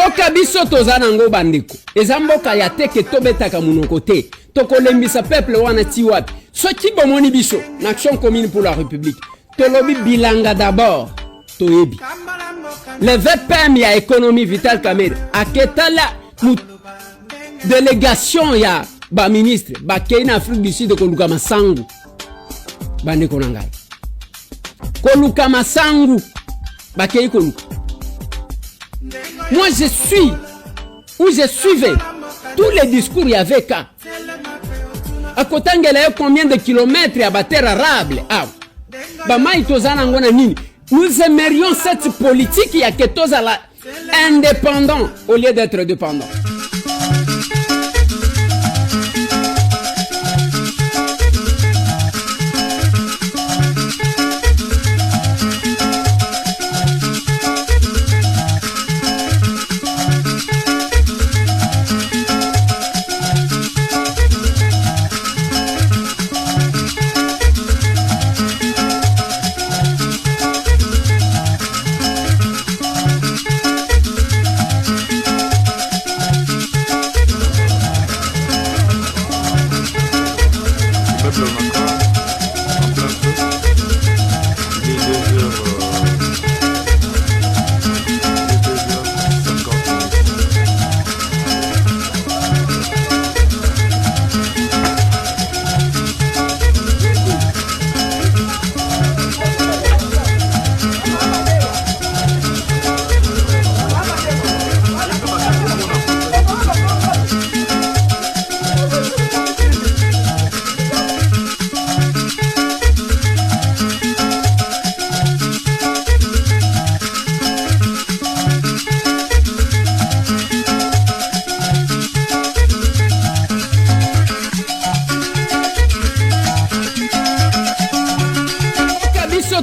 mboka biso toza nango bandeko eza mboka ya teke tobetaka munoko te tokolembisa peuple wana ti wapi soki bomoni biso na action commune pour la république tolobi bilanga d'abord toyebi le VPM ya économie Vital Kamerhe aketala délégation ya ba ministre bakei na Afrique du Sud koluka masangu bandeko na ngai koluka masangu bakei koluka. Moi je suis où je suivais tous les discours il y avait qu'à à Kotangela combien de kilomètres à la terre arable ah bamai tozana ngona nini nous aimerions cette politique il y a que tozala indépendant au lieu d'être dépendant.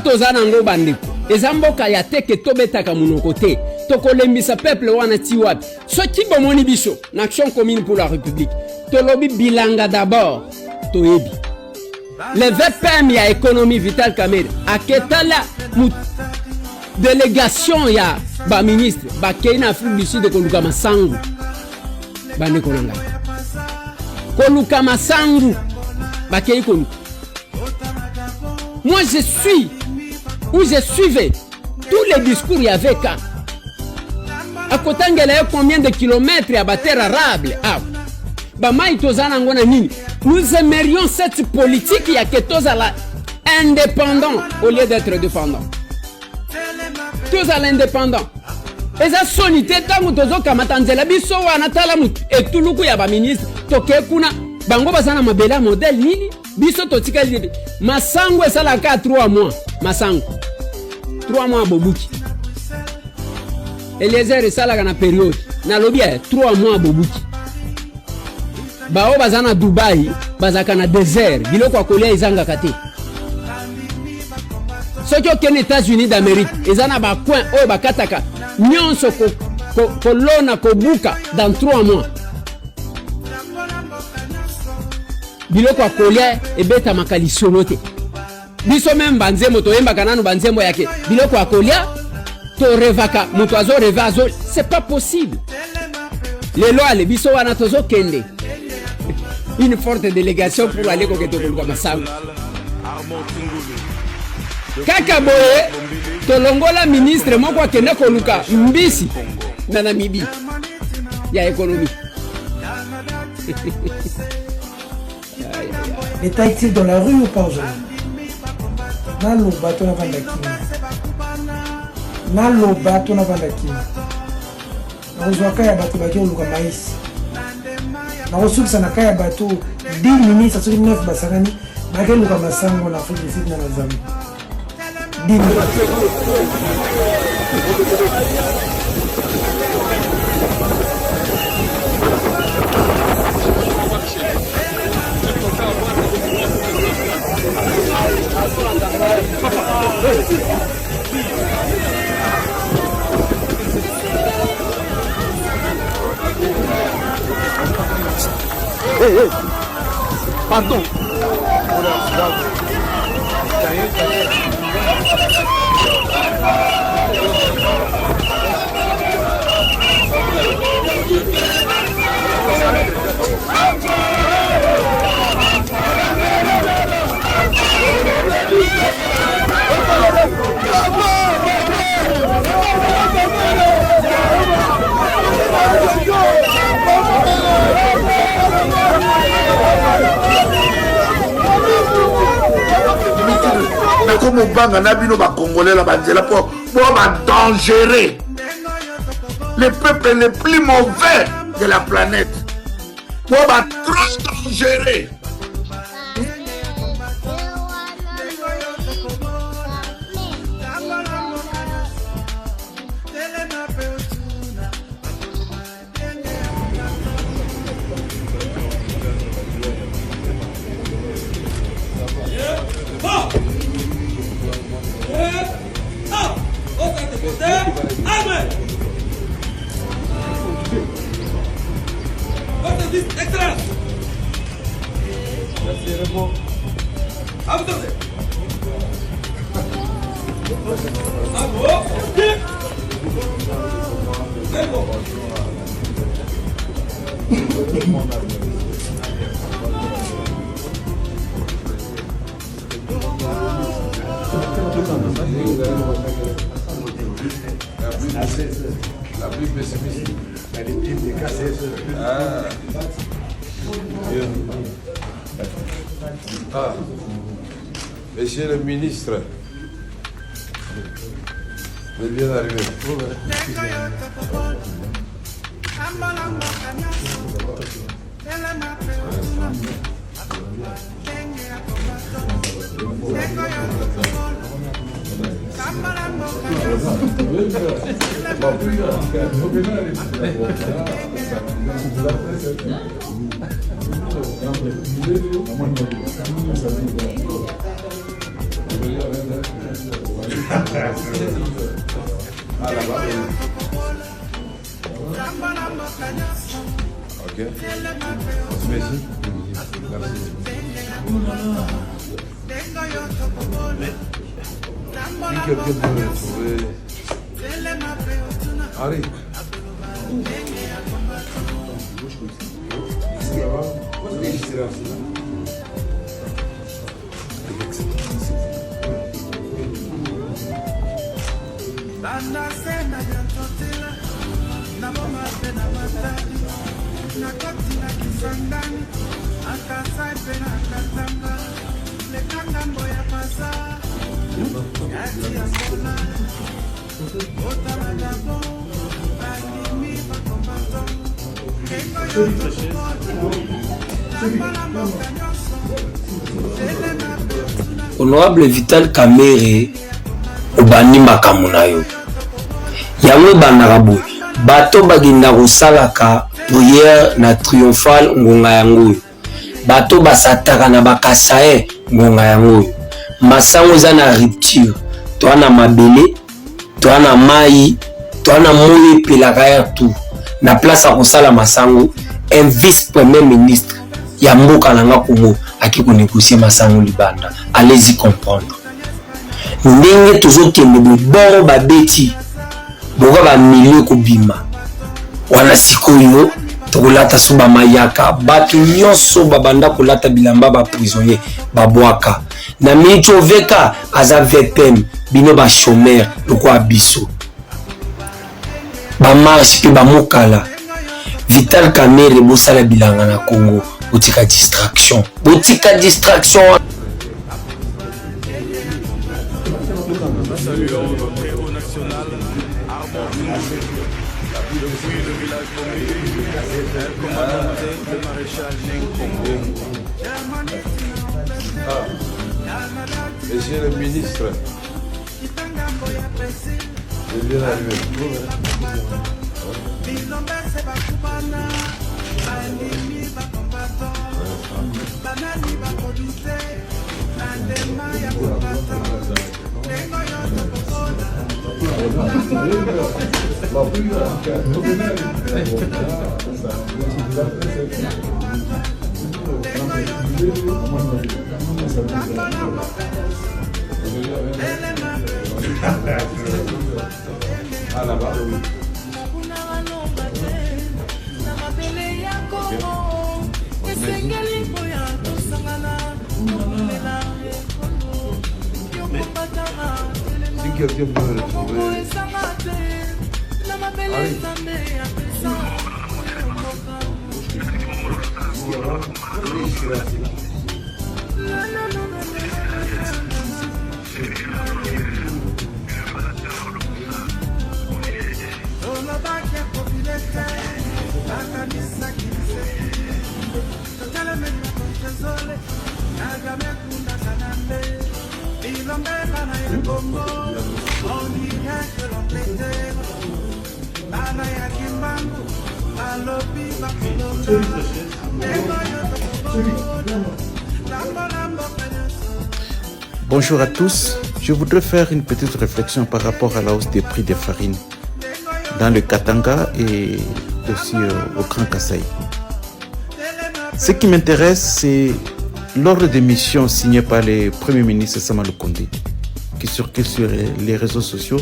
Tozana ngo bandeko eza mboka ya teke tobetaka munoko te tokolembisa peuple wana ti wapi soki bomoni biso na action commune pour la république tolobi bilanga d'abord toyebi le VPM ya économie Vital Kamerhe aketala délégation ya ba ministre bakei na Afrique du Sud koluka masangu bandeko na ngai koluka masangu bakei koluka. Moi je suis où je suivais tous les discours il y avait qu'à à Kotangela combien de kilomètres à la terre arable ah bamai tozana ngona nini nous aimerions cette politique il y a que tozala indépendant au lieu d'être dépendant tozala indépendant eza sonité tango tozoka matanzela biso wana tala mutu etuluku ya ba ministre toke kuna bango bazana mabela modèle nini biso totika libe masango esala ka 3 mois masango 3 mois bobuki Eliezer esala na période na lobi 3 mois bobuki bao bazana Dubai bazaka na désert biloko akolia izanga kate soki okene États-Unis d'Amérique ezana ba coin oyo bakataka nyonso kolona kobuka dans 3 mois biloko akolia ebeta makalisolo te biso même banzemo toyembaka nanu banzemo yake biloko akolia to revaka mutu azo reva azo c'est pas possible lelo ale biso wana tozo kende une forte délégation pour aller koketo koluka masango kaka boye tolongola ministre moko akende koluka mbisi na Namibie ya économie. L'État est-il dans la rue ou pas aujourd'hui? Nalo bato na vandakini. Nalo bato na vandakini. Nauzwaka ya bato baki oluka maïs. Nauzukisa na kaya bato 10 minutes à 9 basangani baki oluka masango na Afrique du Sud na Zambie. 10 minutes. Hey, pardon. libanga na bino ba congolais la banzela pour dangereux. Les peuples les plus mauvais de la planète. Pour trop dangereux. La plus pessimiste. Ah, monsieur le ministre, vous êtes bien arrivé. Ah, là-bas. Ok. Merci. Si quelqu'un peut me trouver. Allez. Honorable Vital Kamerhe obani makambo na yo yango bandaka boye bato bagenda kosalaka prière na triomphal ngonga yango bato basataka na bakasaye ngonga yango masango eza na rupture to na mabele to na mai to na moyo epelaka ya tout na place ya kosala masango un vice premier ministre ya mboka na nga Congo aki konégocier masango libanda. Allez-y comprendre ndenge tozokende boboro babeti boka ba milieu kobima wana sikoyo tokolata so bamayaka bato nyonso babanda kolata bilamba ba prisonnier babwaka na micho veka aza VPM bino ba chômeur lokwa biso ba marche pe ba mokala. Vital Kamerhe bosala bilanga na Congo botika distraction Saluons notre héros national, Armand depuis le village de commandant le maréchal Neng. Monsieur le ministre, vous êtes bien arrivé. Ah, là-bas, oui. Si quelqu'un peut me retrouver. Allez. Bonjour à tous. Je voudrais faire une petite réflexion par rapport à la hausse des prix des farines dans le Katanga et aussi au Grand Kasaï. Ce qui m'intéresse, c'est l'ordre de mission signé par le Premier ministre Sama Lukonde, qui circule sur les réseaux sociaux,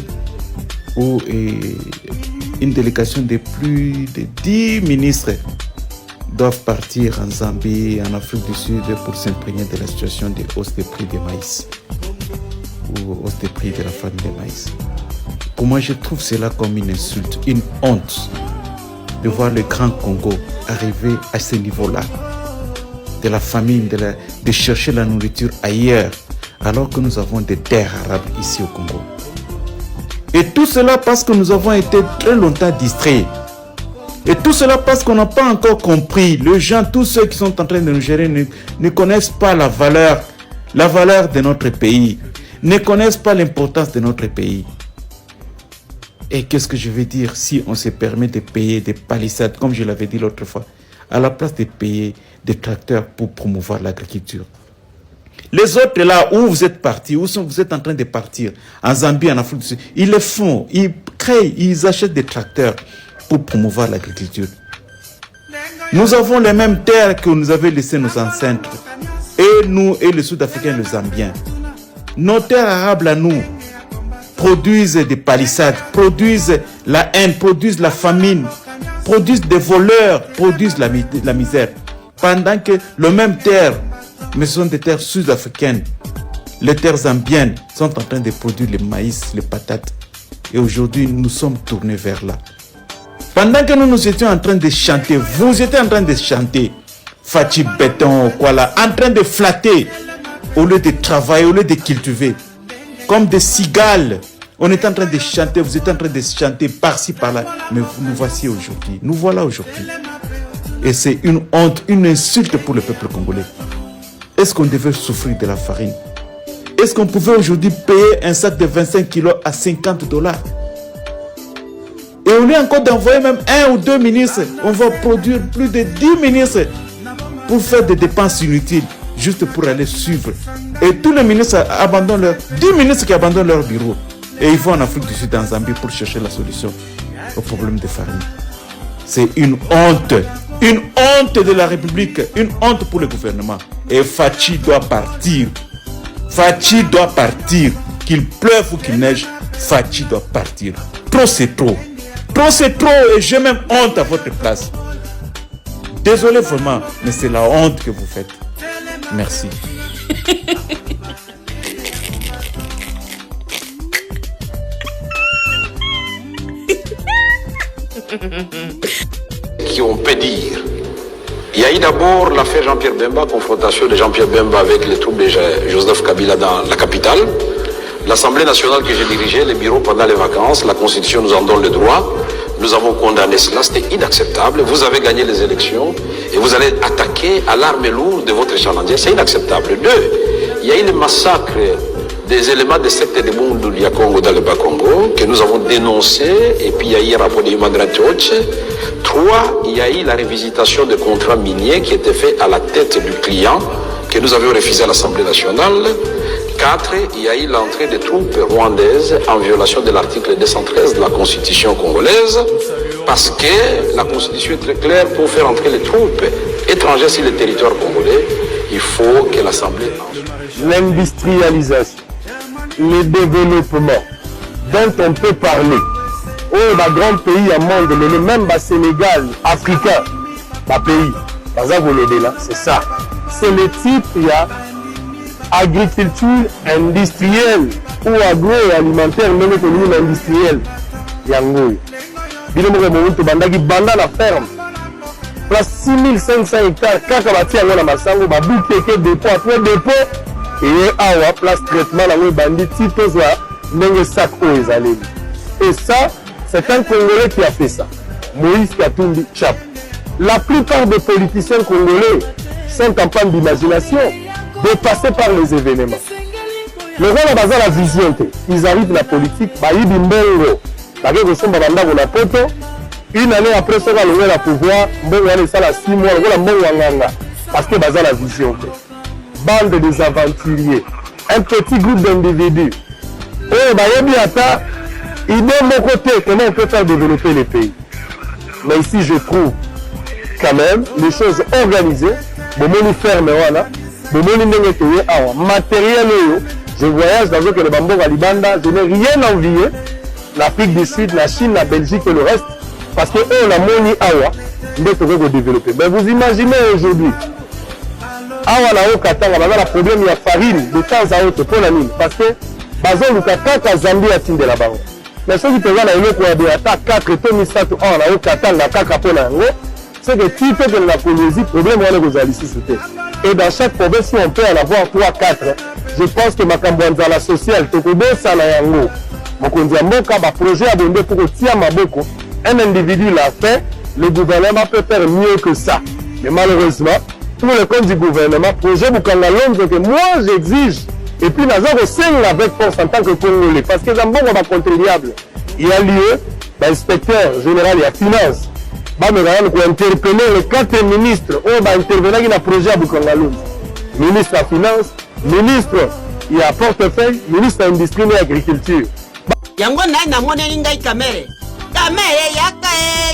où une délégation de plus de 10 ministres doivent partir en Zambie, en Afrique du Sud, pour s'imprégner de la situation de hausse des prix des maïs ou hausse des prix de la farine de maïs. Pour moi, je trouve cela comme une insulte, une honte de voir le Grand Congo arriver à ce niveau-là, de la famine, de chercher la nourriture ailleurs, alors que nous avons des terres arables ici au Congo. Et tout cela parce que nous avons été très longtemps distraits. Et tout cela parce qu'on n'a pas encore compris. Les gens, tous ceux qui sont en train de nous gérer, ne connaissent pas la valeur de notre pays, ne connaissent pas l'importance de notre pays. Et qu'est-ce que je veux dire si on se permet de payer des palissades, comme je l'avais dit l'autre fois, à la place de payer des tracteurs pour promouvoir l'agriculture? Les autres là où vous êtes partis, vous êtes en train de partir, en Zambie, en Afrique du Sud, ils le font, ils créent, ils achètent des tracteurs pour promouvoir l'agriculture. Nous avons les mêmes terres que nous avaient laissées nos ancêtres, et nous et les Sud-Africains, les Zambiens. Nos terres arables à nous produisent des palissades, produisent la haine, produisent la famine, produisent des voleurs, produisent la misère. Pendant que les mêmes terres, mais ce sont des terres sud-africaines, les terres zambiennes sont en train de produire le maïs, les patates. Et aujourd'hui, nous sommes tournés vers là. Pendant que nous étions en train de chanter, vous étiez en train de chanter, Fachi Béton, quoi là, en train de flatter, au lieu de travailler, au lieu de cultiver. Comme des cigales, on est en train de chanter, vous êtes en train de chanter par-ci, par-là. Mais nous voici aujourd'hui, nous voilà aujourd'hui. Et c'est une honte, une insulte pour le peuple congolais. Est-ce qu'on devait souffrir de la farine? Est-ce qu'on pouvait aujourd'hui payer un sac de 25 kilos à $50? Et au lieu encore d'envoyer même 1 ou 2 ministres, on va produire plus de 10 ministres pour faire des dépenses inutiles, juste pour aller suivre. Et tous les ministres abandonnent 10 ministres qui abandonnent leur bureau. Et ils vont en Afrique du Sud, en Zambie, pour chercher la solution au problème de farine. C'est une honte de la République, une honte pour le gouvernement. Et Fachi doit partir. Fachi doit partir. Qu'il pleuve ou qu'il neige, Fachi doit partir. Trop c'est trop. Trop c'est trop et j'ai même honte à votre place. Désolé vraiment, mais c'est la honte que vous faites. Merci. Qui on peut dire. Il y a eu d'abord l'affaire Jean-Pierre Bemba, confrontation de Jean-Pierre Bemba avec les troupes de Joseph Kabila dans la capitale. L'Assemblée nationale que j'ai dirigée, les bureaux pendant les vacances, la Constitution nous en donne le droit. Nous avons condamné cela, c'était inacceptable. Vous avez gagné les élections et vous allez attaquer à l'arme lourde de votre chalandier, c'est inacceptable. 2, il y a eu le massacre des éléments de secte de Bundulia Congo dans le Bas-Congo que nous avons dénoncé et puis il y a eu un rapport de Human Rights Watch. 3, il y a eu la révisitation des contrats miniers qui étaient faits à la tête du client que nous avions refusé à l'Assemblée nationale. 4, il y a eu l'entrée des troupes rwandaises en violation de l'article 213 de la Constitution congolaise parce que la Constitution est très claire, pour faire entrer les troupes étrangères sur le territoire congolais, il faut que l'Assemblée... L'industrialisation, le développement dont on peut parler, oh, bah, grand pays à monde, même bah, Sénégal, africain, bah, pays, c'est ça. C'est le type, il y a agriculture industrielle ou agroalimentaire, même économie industrielle. Yango. Banda la ferme. Place 6500 hectares, kaka bati yango na masango, babu teke dépôt après dépôt, et awa place traitement la bandi type soit nenge sac o ezaleli. Et ça, c'est un Congolais qui a fait ça. Moïse Katumbi Chap. La plupart des politiciens congolais sont en panne d'imagination, dépassés par les événements. Le rôle de la vision, ils arrivent à la politique, ils disent mbongo, ils sont dans la poto. Une année après, ça va lever le pouvoir, mbongo est ça la 6 mois, parce que ils ont la vision. Bande des aventuriers, un petit groupe d'individus. Oh, il est de mon côté, comment on peut faire développer les pays. Mais ici, je trouve quand même les choses organisées, bomoni ferme, voilà, bomoni nengetoué, matériel, je voyage dans le Bambo Libanda, je n'ai rien envié, l'Afrique du Sud, la Chine, la Belgique et le reste, parce que eux, la moni awa, nous devons développer. Mais vous imaginez aujourd'hui, awa na o katanga, la problème, il y a farine de temps à autre pour la mine, parce que bazo lukataka Zambie a tinde la bango. Mais ceux qui te voient dans le coin de l'attaque 4 et 3 ans, na o katanga kaka pour la ngo, c'est que tu peux que la Colombie, problème on est aux alliés. Et dans chaque province, si on peut en avoir 3-4, je pense que Makambouanza la sociale, Tokobo Salayango, Mokondiamboka, le projet a donné pour tirer Maboko. Un individu l'a fait, le gouvernement peut faire mieux que ça. Mais malheureusement, pour le compte du gouvernement, projet Bukanga Londres que moi j'exige, et puis nous avons 5 avec force en tant que Congolais, parce que Zambon va contribuable. Il y a lieu, l'inspecteur général et la finance. Pour interpeller les 4 ministres, on va intervenir dans le projet à Bukangaloum. Ministre de la Finance, ministre de la Portefeuille, ministre de l'Industrie et de l'Agriculture. Yango na mone ngai kamere. Kamere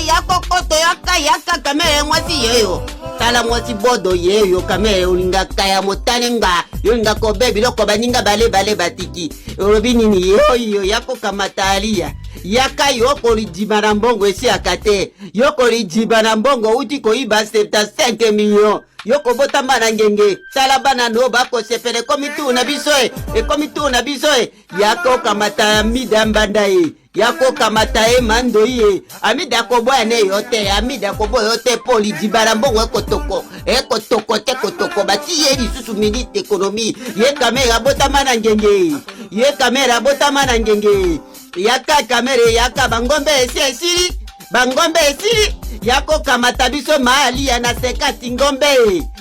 yaka koto yaka kamere mwasi yeyo. Tala mwasi bodo yeyo kamere ulinga kaya motanenga. Yolinga ko bebi loko baninga bale batiki. Robini ni yeyo yako kamatalia. Yaka yoko lijibana mbongo esi akate. Yoko lijibana mbongo uti ko iba 75 millions. Yoko bota mana ngenge. Tala bana no bako sepele komitu na bisoe. E komitu na bisoe. Yako kamata midambanda e. Yako kamata e mando ye. Amida kobo ane yote. Amida kobo yote poli jibana mbongo ekotoko. Ekotoko te kotoko. Bati ye li susu minute ekonomi. Ye kamera bota mana ngenge. Ye kamera bota mana ngenge. Yaka kamere yaka bangombe esiri bangombe esiri yako kamata biso mali ya na sekati ngombe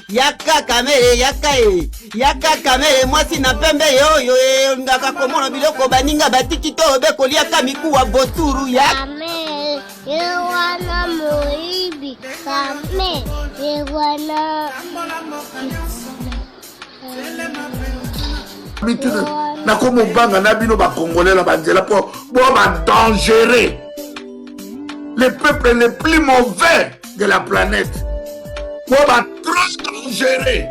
yaka kamere yaka kamere mwasi na pembe yo ngaka komona biloko baninga batiki to beko liaka mikuwa boturu ya kamere yewana moibi kamere yewana nakomo banga na bino ba congolais la banzela pour dangerer les peuples les plus mauvais de la planète pour trop dangerer